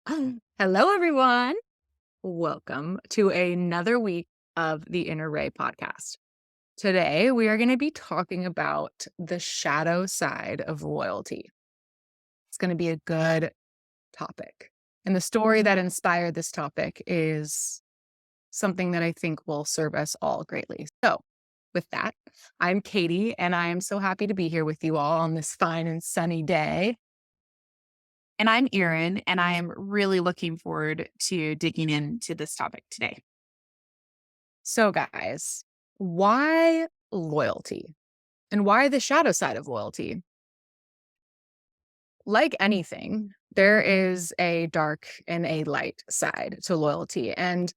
Hello, everyone. Welcome to another week of the Inner RAE podcast. Today, we are going to be talking about the shadow side of loyalty. It's going to be a good topic. And the story that inspired this topic is something that I think will serve us all greatly. So, with that, I'm Katie, and I am so happy to be here with you all on this fine and sunny day. And I'm Erin, and I am really looking forward to digging into this topic today. So, guys, why loyalty? And why the shadow side of loyalty? Like anything, there is a dark and a light side to loyalty. And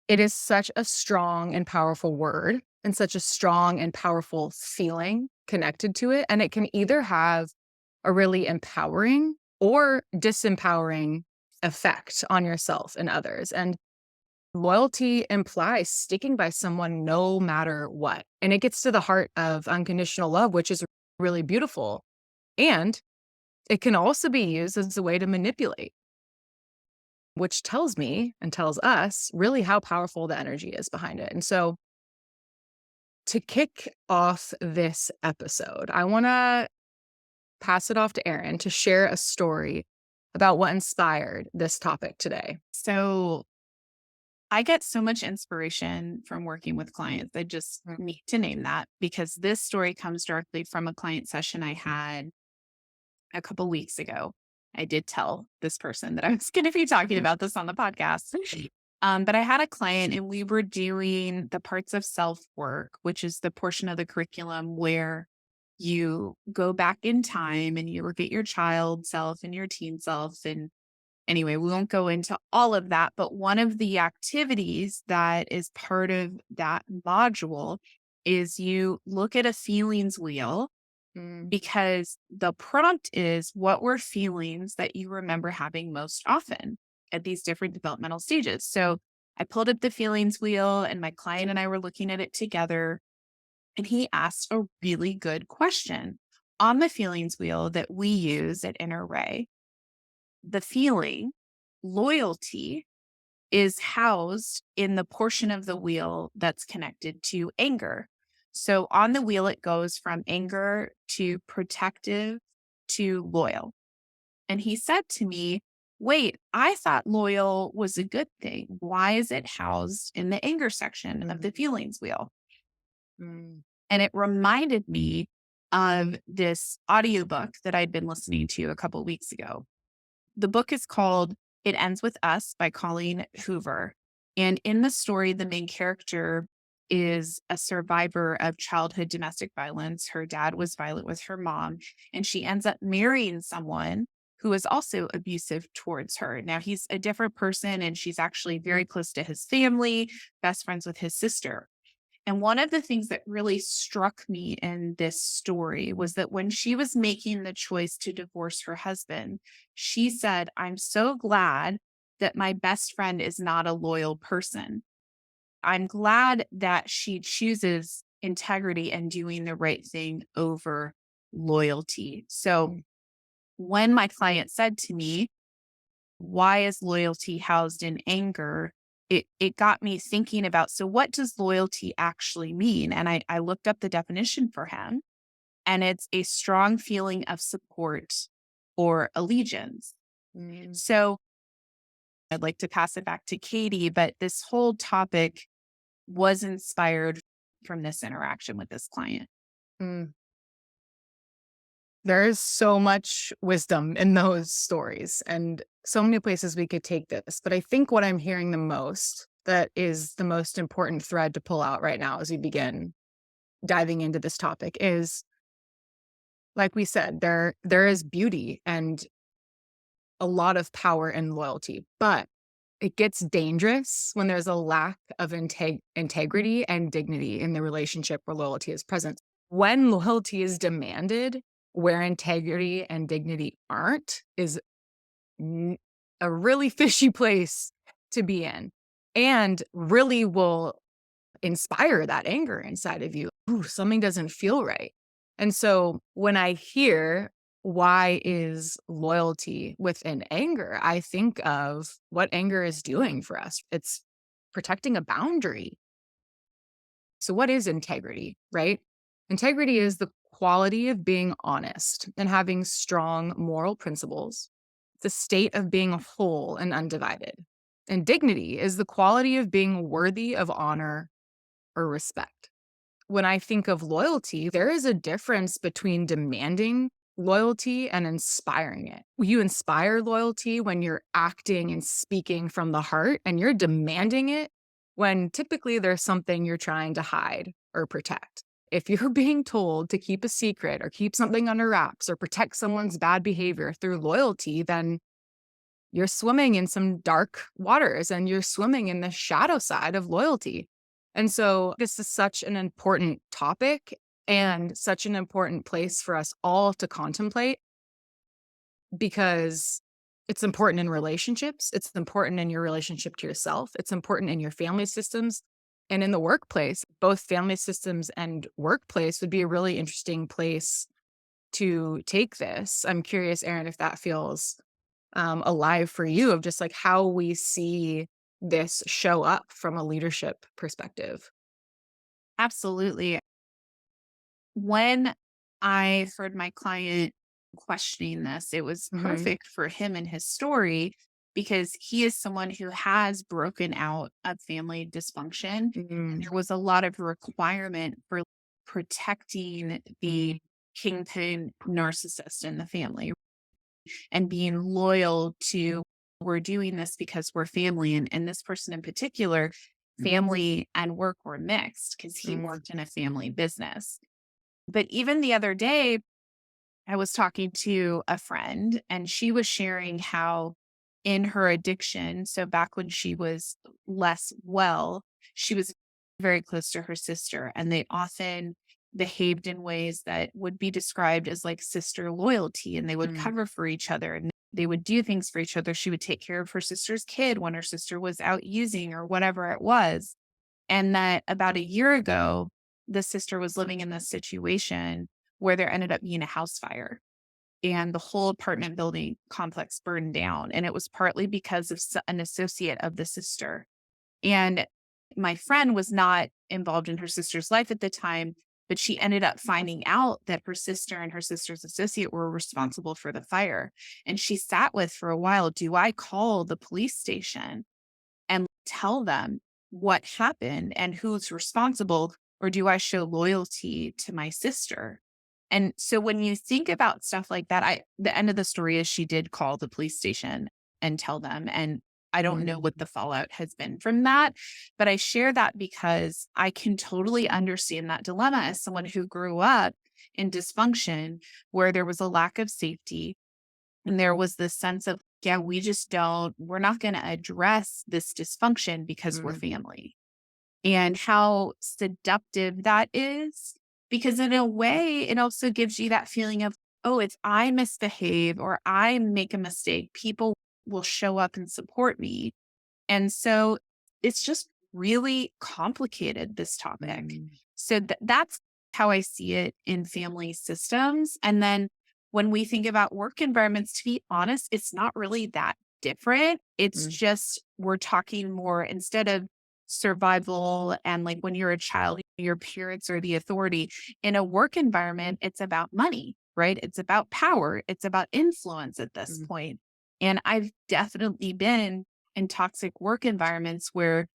it is such a strong and powerful word and such a strong and powerful feeling connected to it. And it can either have a really empowering or disempowering effect on yourself and others. And loyalty implies sticking by someone no matter what. And it gets to the heart of unconditional love, which is really beautiful. And it can also be used as a way to manipulate, which tells me and tells us really how powerful the energy is behind it. And so to kick off this episode, I want to pass it off to Erin to share a story about what inspired this topic today. So, I get so much inspiration from working with clients. I just need to name that because this story comes directly from a client session I had a couple weeks ago. I did tell this person that I was going to be talking about this on the podcast. But I had a client and we were doing the parts of self work, which is the portion of the curriculum where you go back in time and you look at your child self and your teen self. And anyway, we won't go into all of that. But one of the activities that is part of that module is you look at a feelings wheel Mm, because the prompt is what were feelings that you remember having most often at these different developmental stages. So I pulled up the feelings wheel and my client and I were looking at it together. And he asked a really good question on the feelings wheel that we use at Inner RAE. The feeling, loyalty, is housed in the portion of the wheel that's connected to anger. So on the wheel, it goes from anger to protective to loyal. And he said to me, wait, I thought loyal was a good thing. Why is it housed in the anger section of the feelings wheel? mm, And it reminded me of this audiobook that I'd been listening to a couple weeks ago. The book is called It Ends With Us by Colleen Hoover. And in the story, the main character is a survivor of childhood domestic violence. Her dad was violent with her mom, and she ends up marrying someone who is also abusive towards her. Now, he's a different person, and she's actually very close to his family, best friends with his sister. And one of the things that really struck me in this story was that when she was making the choice to divorce her husband, she said, I'm so glad that my best friend is not a loyal person. I'm glad that she chooses integrity and doing the right thing over loyalty. So when my client said to me, why is loyalty housed in anger? It got me thinking about, so what does loyalty actually mean? And I looked up the definition for him, and it's a strong feeling of support or allegiance. mm, So I'd like to pass it back to Katie, but this whole topic was inspired from this interaction with this client. mm. There is so much wisdom in those stories and so many places we could take this. But I think what I'm hearing the most that is the most important thread to pull out right now as we begin diving into this topic is, like we said, there is beauty and a lot of power in loyalty, but it gets dangerous when there's a lack of integrity and dignity in the relationship where loyalty is present. When loyalty is demanded, where integrity and dignity aren't, is n- a really fishy place to be in and really will inspire that anger inside of you. Ooh, something doesn't feel right. And so when I hear why is loyalty within anger? I think of what anger is doing for us. It's protecting a boundary. So, what is integrity, right? Integrity is the quality of being honest and having strong moral principles, the state of being whole and undivided. And dignity is the quality of being worthy of honor or respect. When I think of loyalty, there is a difference between demanding loyalty and inspiring it. You inspire loyalty when you're acting and speaking from the heart, and you're demanding it when typically there's something you're trying to hide or protect. If you're being told to keep a secret or keep something under wraps or protect someone's bad behavior through loyalty, then you're swimming in some dark waters and you're swimming in the shadow side of loyalty. And so this is such an important topic and such an important place for us all to contemplate because it's important in relationships. It's important in your relationship to yourself. It's important in your family systems and in the workplace. Both family systems and workplace would be a really interesting place to take this. I'm curious, Erin, if that feels alive for you of just like how we see this show up from a leadership perspective. Absolutely. When I heard my client questioning this, it was Mhm. perfect for him and his story because he is someone who has broken out of family dysfunction. And Mm, there was a lot of requirement for protecting the kingpin narcissist in the family and being loyal to we're doing this because we're family. And this person in particular, family and work were mixed because he mm, worked in a family business. But even the other day, I was talking to a friend and she was sharing how in her addiction, so back when she was less well, she was very close to her sister and they often behaved in ways that would be described as like sister loyalty and they would mm, cover for each other and they would do things for each other. She would take care of her sister's kid when her sister was out using or whatever it was. And that about a year ago, the sister was living in this situation where there ended up being a house fire and the whole apartment building complex burned down. And it was partly because of an associate of the sister. And my friend was not involved in her sister's life at the time, but she ended up finding out that her sister and her sister's associate were responsible for the fire. And she sat with for a while, do I call the police station and tell them what happened and who's responsible, or do I show loyalty to my sister? And so when you think about stuff like that, the end of the story is she did call the police station and tell them. And I don't know mm, what the fallout has been from that, but I share that because I can totally understand that dilemma as someone who grew up in dysfunction where there was a lack of safety, and there was this sense of, yeah, we're not going to address this dysfunction because we're mm, family. And how seductive that is. Because in a way, it also gives you that feeling of, oh, if I misbehave or I make a mistake, people will show up and support me. And so it's just really complicated, this topic. mm, So that's how I see it in family systems. And then when we think about work environments, to be honest, it's not really that different. It's mm, just we're talking more instead of survival and like when you're a child, your parents are the authority. In a work environment, it's about money, right? It's about power, it's about influence at this mm, point. And I've definitely been in toxic work environments where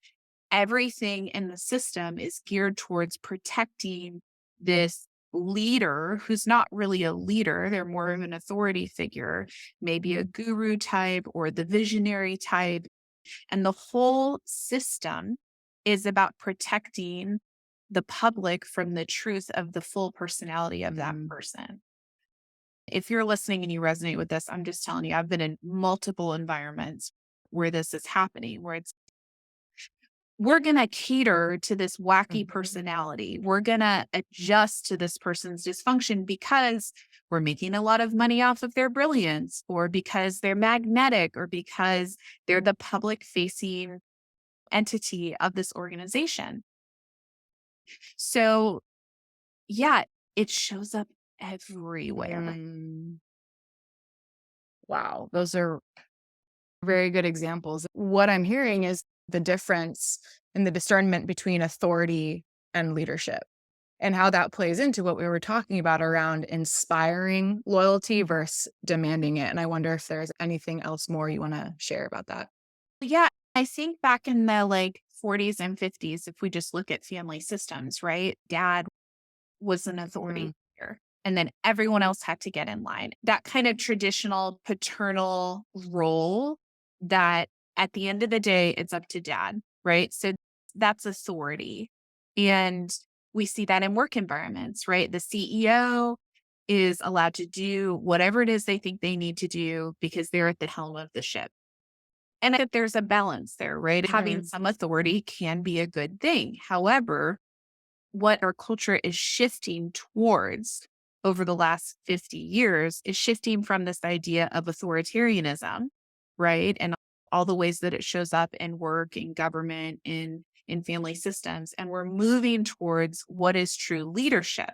everything in the system is geared towards protecting this leader who's not really a leader. They're more of an authority figure, maybe a guru type or the visionary type. And the whole system is about protecting the public from the truth of the full personality of that mm, person. If you're listening and you resonate with this, I'm just telling you, I've been in multiple environments where this is happening, where it's we're going to cater to this wacky mm, personality. We're going to adjust to this person's dysfunction because we're making a lot of money off of their brilliance, or because they're magnetic, or because they're the public facing entity of this organization. So, yeah, it shows up everywhere. mm. Wow, those are very good examples. What I'm hearing is the difference in the discernment between authority and leadership, and how that plays into what we were talking about around inspiring loyalty versus demanding it. And I wonder if there's anything else more you want to share about that. Yeah, I think back in the like 40s and 50s, if we just look at family systems, right? Dad was an Mm, authority figure, and then everyone else had to get in line. That kind of traditional paternal role that at the end of the day, it's up to dad, right? So that's authority. And we see that in work environments, right? The CEO is allowed to do whatever it is they think they need to do because they're at the helm of the ship. And that there's a balance there, right? Having mhm, some authority can be a good thing. However, what our culture is shifting towards over the last 50 years is shifting from this idea of authoritarianism, right? And all the ways that it shows up in work, in government, in family systems. And we're moving towards what is true leadership.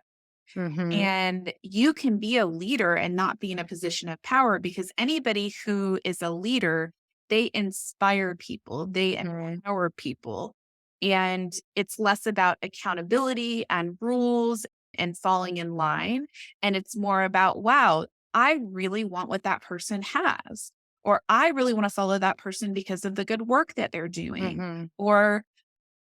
mhm, And you can be a leader and not be in a position of power because anybody who is a leader, they inspire people, they mhm, empower people. And it's less about accountability and rules and falling in line. And it's more about, wow, I really want what that person has. Or I really want to follow that person because of the good work that they're doing. mhm, Or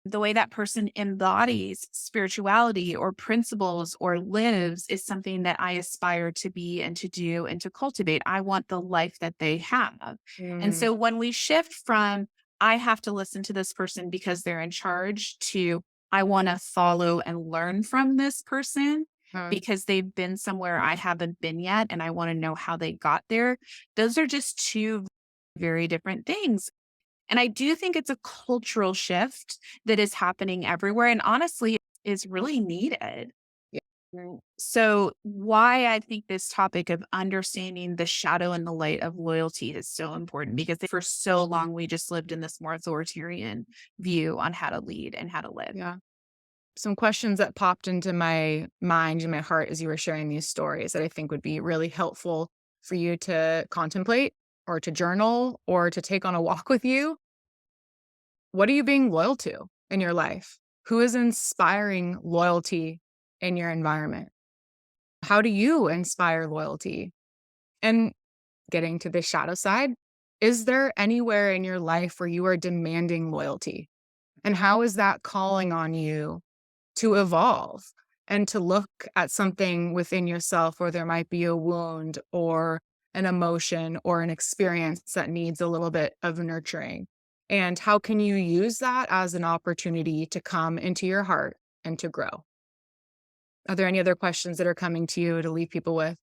the way that person embodies spirituality or principles or lives is something that I aspire to be and to do and to cultivate. I want the life that they have. And mm, so when we shift from, I have to listen to this person because they're in charge to, I want to follow and learn from this person huh, because they've been somewhere I haven't been yet and I want to know how they got there. Those are just two very different things. And I do think it's a cultural shift that is happening everywhere and honestly is really needed. yeah, So, why I think this topic of understanding the shadow and the light of loyalty is so important because for so long we just lived in this more authoritarian view on how to lead and how to live. yeah. Some questions that popped into my mind and my heart as you were sharing these stories that I think would be really helpful for you to contemplate or to journal or to take on a walk with you. What are you being loyal to in your life? Who is inspiring loyalty in your environment? How do you inspire loyalty? And getting to the shadow side, is there anywhere in your life where you are demanding loyalty? And how is that calling on you to evolve and to look at something within yourself where there might be a wound or an emotion or an experience that needs a little bit of nurturing? And how can you use that as an opportunity to come into your heart and to grow? Are there any other questions that are coming to you to leave people with?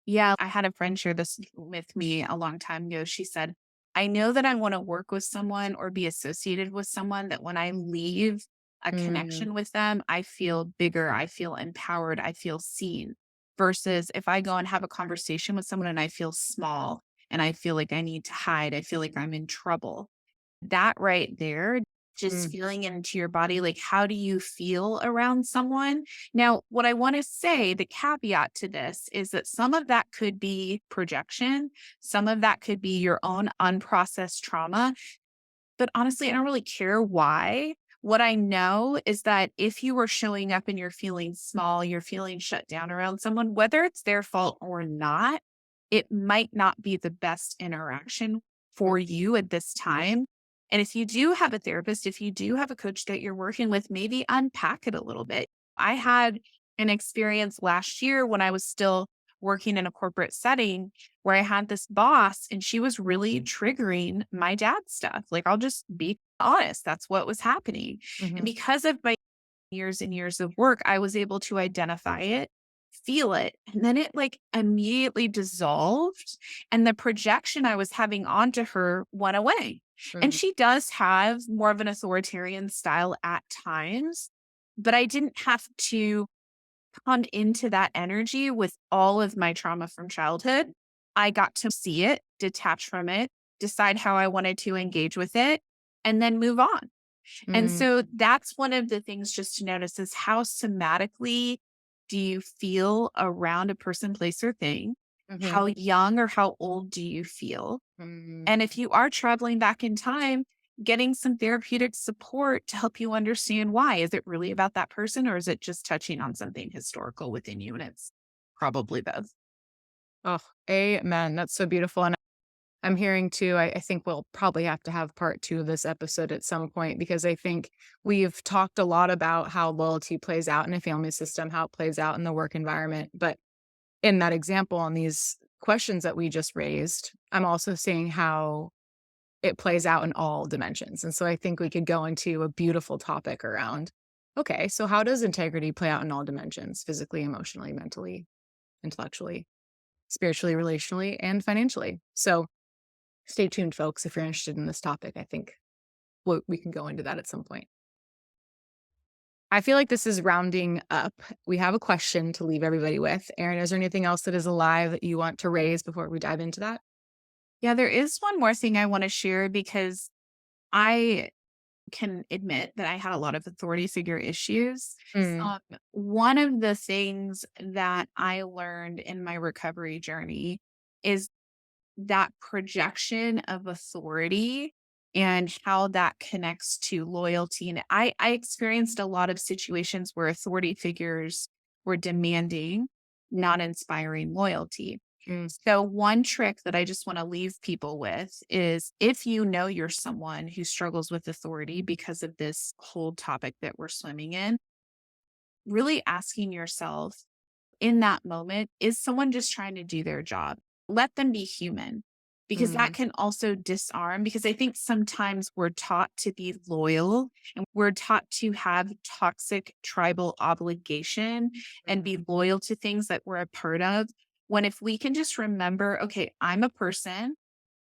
Yeah, I had a friend share this with me a long time ago. She said, I know that I want to work with someone or be associated with someone that when I leave a Mm, connection with them, I feel bigger, I feel empowered, I feel seen. Versus if I go and have a conversation with someone and I feel small and I feel like I need to hide, I feel like I'm in trouble. That right there, just mm, feeling into your body, like how do you feel around someone? Now, what I want to say, the caveat to this is that some of that could be projection, some of that could be your own unprocessed trauma. But honestly, I don't really care why. What I know is that if you are showing up and you're feeling small, you're feeling shut down around someone, whether it's their fault or not, it might not be the best interaction for you at this time. And if you do have a therapist, if you do have a coach that you're working with, maybe unpack it a little bit. I had an experience last year when I was still working in a corporate setting where I had this boss and she was really triggering my dad's stuff. Like, I'll just be honest, that's what was happening. And mhm, because of my years and years of work, I was able to identify it, feel it, and then it like immediately dissolved. And the projection I was having onto her went away. And mm, she does have more of an authoritarian style at times, but I didn't have to come into that energy with all of my trauma from childhood. I got to see it, detach from it, decide how I wanted to engage with it, and then move on. And mm, so that's one of the things just to notice is how somatically do you feel around a person, place, or thing? Mhm. How young or how old do you feel? Mm. And if you are traveling back in time, getting some therapeutic support to help you understand why. Is it really about that person or is it just touching on something historical within you? And it's probably both. Oh, amen. That's so beautiful. And I'm hearing too, I think we'll probably have to have part 2 of this episode at some point because I think we've talked a lot about how loyalty plays out in a family system, how it plays out in the work environment. But in that example, on these questions that we just raised, I'm also seeing how it plays out in all dimensions. And so I think we could go into a beautiful topic around, okay, so how does integrity play out in all dimensions, physically, emotionally, mentally, intellectually, spiritually, relationally, and financially? So stay tuned, folks, if you're interested in this topic. I think we can go into that at some point. I feel like this is rounding up. We have a question to leave everybody with. Erin, is there anything else that is alive that you want to raise before we dive into that? Yeah, there is one more thing I want to share because I can admit that I had a lot of authority figure issues. Mm, Um, One of the things that I learned in my recovery journey is that projection of authority and how that connects to loyalty. And I experienced a lot of situations where authority figures were demanding, not inspiring loyalty. mm, So, one trick that I just want to leave people with is if you know you're someone who struggles with authority because of this whole topic that we're swimming in, really asking yourself in that moment, is someone just trying to do their job? Let them be human because that mm, can also disarm. Because I think sometimes we're taught to be loyal and we're taught to have toxic tribal obligation and be loyal to things that we're a part of. When if we can just remember, okay, I'm a person,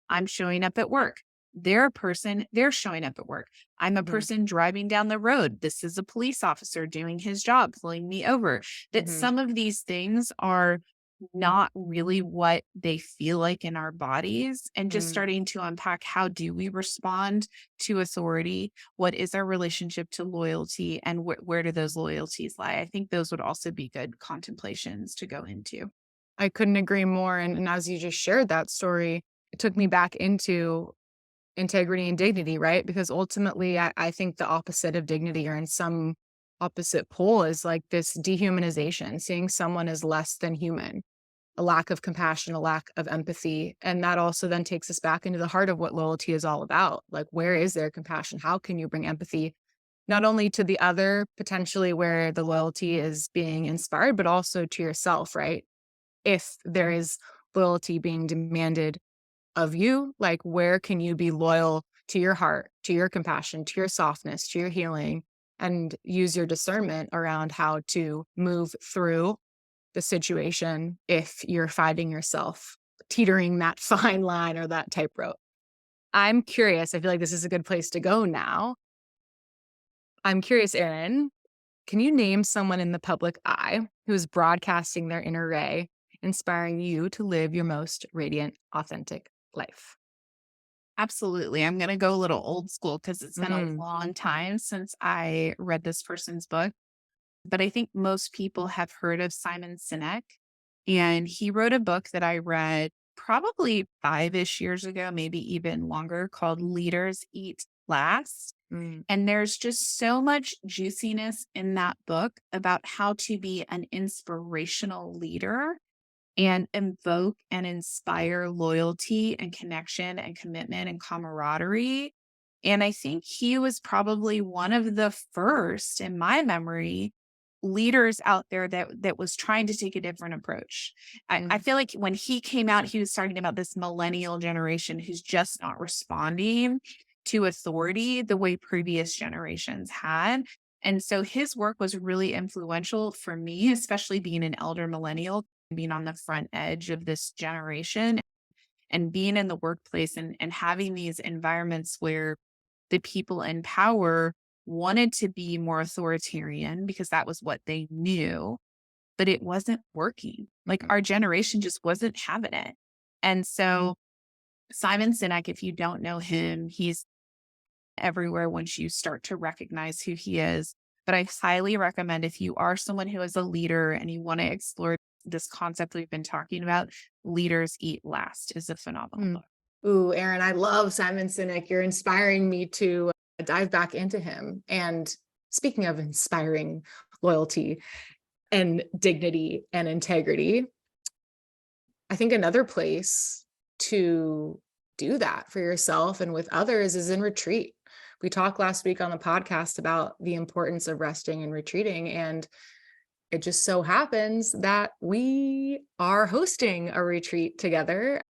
I'm showing up at work. They're a person, they're showing up at work. I'm a mhm, person driving down the road. This is a police officer doing his job, pulling me over. That mhm, some of these things are not really what they feel like in our bodies, and just mm. starting to unpack how do we respond to authority? What is our relationship to loyalty? And where do those loyalties lie? I think those would also be good contemplations to go into. I couldn't agree more. And as you just shared that story, it took me back into integrity and dignity, right? Because ultimately, I think the opposite of dignity or in some opposite pole is like this dehumanization, seeing someone as less than human, a lack of compassion, a lack of empathy. And that also then takes us back into the heart of what loyalty is all about. Like, where is there compassion? How can you bring empathy? Not only to the other, potentially where the loyalty is being inspired, but also to yourself, right? If there is loyalty being demanded of you, like where can you be loyal to your heart, to your compassion, to your softness, to your healing, and use your discernment around how to move through the situation if you're finding yourself teetering that fine line or that tightrope. I'm curious. I feel like this is a good place to go now. I'm curious, Erin, can you name someone in the public eye who is broadcasting their inner ray, inspiring you to live your most radiant, authentic life? Absolutely. I'm going to go a little old school because it's been a Mm, long time since I read this person's book. But I think most people have heard of Simon Sinek. And he wrote a book that I read probably 5-ish years ago, maybe even longer, called Leaders Eat Last. mm, And there's just so much juiciness in that book about how to be an inspirational leader and invoke and inspire loyalty and connection and commitment and camaraderie. And I think he was probably one of the first, in my memory, leaders out there that was trying to take a different approach. I mm, feel like when he came out, he was talking about this millennial generation who's just not responding to authority the way previous generations had. And so his work was really influential for me, especially being an elder millennial, being on the front edge of this generation and being in the workplace and having these environments where the people in power wanted to be more authoritarian because that was what they knew, but it wasn't working. Like mm, our generation just wasn't having it. And so Simon Sinek, if you don't know him, he's everywhere once you start to recognize who he is. But I highly recommend if you are someone who is a leader and you want to explore this concept we've been talking about, Leaders Eat Last is a phenomenal Mm. book. Ooh, Erin, I love Simon Sinek. You're inspiring me to dive back into him. And speaking of inspiring loyalty and dignity and integrity, I think another place to do that for yourself and with others is in retreat. We talked last week on the podcast about the importance of resting and retreating. And it just so happens that we are hosting a retreat together,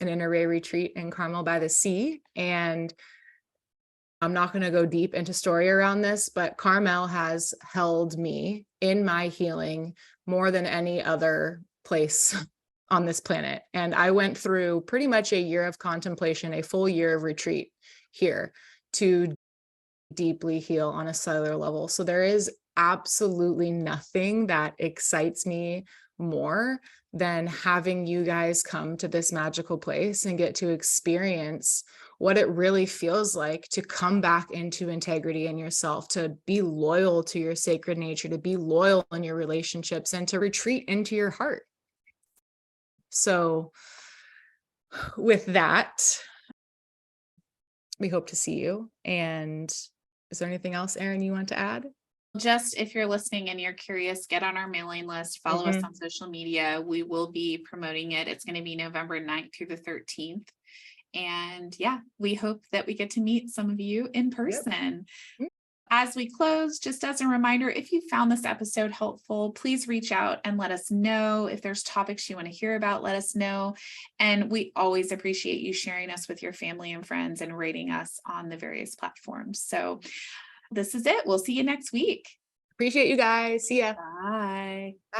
an Inner RAE retreat in Carmel by the Sea. And I'm not going to go deep into story around this, but Carmel has held me in my healing more than any other place on this planet. And I went through pretty much a year of contemplation, a full year of retreat here to deeply heal on a cellular level. So there is absolutely nothing that excites me more than having you guys come to this magical place and get to experience what it really feels like to come back into integrity in yourself, to be loyal to your sacred nature, to be loyal in your relationships, and to retreat into your heart. So with that, we hope to see you. And is there anything else, Erin, you want to add? Just if you're listening and you're curious, get on our mailing list, follow us on social media. We will be promoting it. It's going to be November 9th through the 13th. And yeah, we hope that we get to meet some of you in Yep. person. As we close, just as a reminder, if you found this episode helpful, please reach out and let us know. If there's topics you want to hear about, let us know. And we always appreciate you sharing us with your family and friends and rating us on the various platforms. So this is it. We'll see you next week. Appreciate you guys. See ya. Bye. Bye.